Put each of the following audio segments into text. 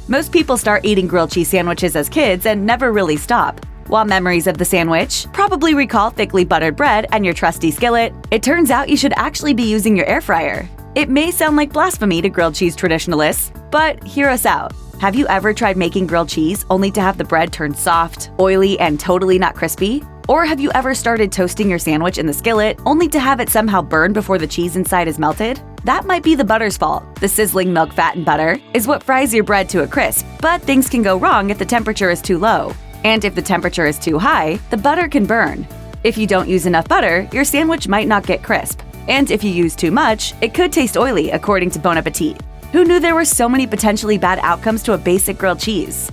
Most people start eating grilled cheese sandwiches as kids and never really stop. While memories of the sandwich probably recall thickly buttered bread and your trusty skillet, it turns out you should actually be using your air fryer. It may sound like blasphemy to grilled cheese traditionalists, but hear us out. Have you ever tried making grilled cheese only to have the bread turn soft, oily, and totally not crispy? Or have you ever started toasting your sandwich in the skillet only to have it somehow burn before the cheese inside is melted? That might be the butter's fault. The sizzling milk, fat, and butter is what fries your bread to a crisp, but things can go wrong if the temperature is too low. And if the temperature is too high, the butter can burn. If you don't use enough butter, your sandwich might not get crisp. And if you use too much, it could taste oily, according to Bon Appetit. Who knew there were so many potentially bad outcomes to a basic grilled cheese?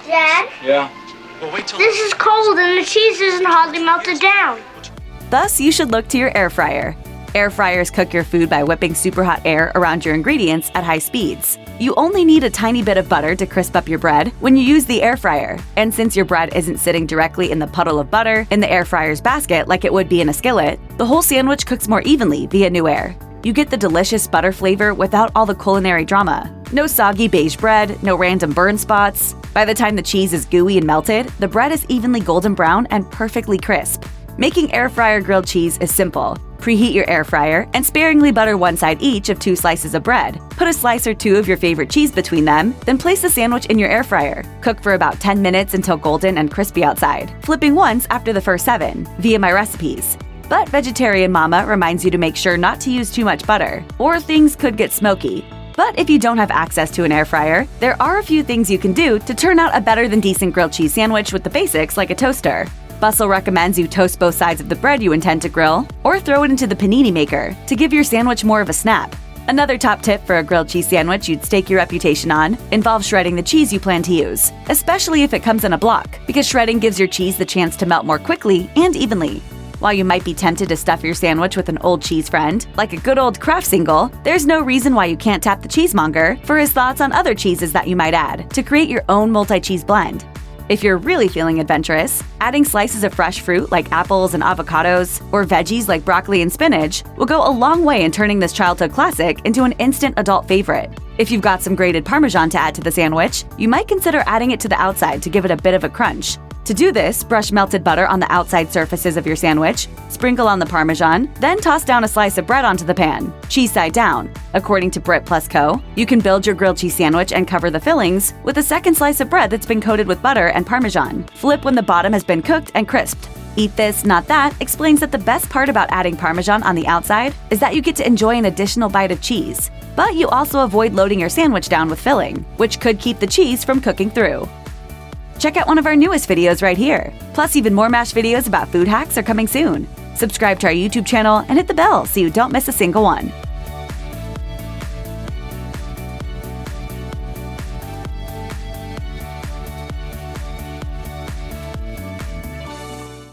Dad? Yeah? Well, wait till this is cold and the cheese isn't hardly melted down. Thus, you should look to your air fryer. Air fryers cook your food by whipping super hot air around your ingredients at high speeds. You only need a tiny bit of butter to crisp up your bread when you use the air fryer. And since your bread isn't sitting directly in the puddle of butter in the air fryer's basket like it would be in a skillet, the whole sandwich cooks more evenly via new air. You get the delicious butter flavor without all the culinary drama. No soggy beige bread, no random burn spots. By the time the cheese is gooey and melted, the bread is evenly golden brown and perfectly crisp. Making air fryer grilled cheese is simple. Preheat your air fryer and sparingly butter one side each of 2 slices of bread. Put a slice or 2 of your favorite cheese between them, then place the sandwich in your air fryer. Cook for about 10 minutes until golden and crispy outside, flipping once after the first 7, via my recipes. But Vegetarian Mama reminds you to make sure not to use too much butter, or things could get smoky. But if you don't have access to an air fryer, there are a few things you can do to turn out a better than decent grilled cheese sandwich with the basics like a toaster. Bustle recommends you toast both sides of the bread you intend to grill, or throw it into the panini maker to give your sandwich more of a snap. Another top tip for a grilled cheese sandwich you'd stake your reputation on involves shredding the cheese you plan to use, especially if it comes in a block, because shredding gives your cheese the chance to melt more quickly and evenly. While you might be tempted to stuff your sandwich with an old cheese friend, like a good old Kraft single, there's no reason why you can't tap the cheesemonger for his thoughts on other cheeses that you might add to create your own multi-cheese blend. If you're really feeling adventurous, adding slices of fresh fruit like apples and avocados, or veggies like broccoli and spinach will go a long way in turning this childhood classic into an instant adult favorite. If you've got some grated Parmesan to add to the sandwich, you might consider adding it to the outside to give it a bit of a crunch. To do this, brush melted butter on the outside surfaces of your sandwich, sprinkle on the Parmesan, then toss down a slice of bread onto the pan, cheese side down. According to Brit Plus Co., you can build your grilled cheese sandwich and cover the fillings with a second slice of bread that's been coated with butter and Parmesan. Flip when the bottom has been cooked and crisped. Eat This, Not That explains that the best part about adding Parmesan on the outside is that you get to enjoy an additional bite of cheese. But you also avoid loading your sandwich down with filling, which could keep the cheese from cooking through. Check out one of our newest videos right here. Plus, even more MASH videos about food hacks are coming soon. Subscribe to our YouTube channel and hit the bell so you don't miss a single one.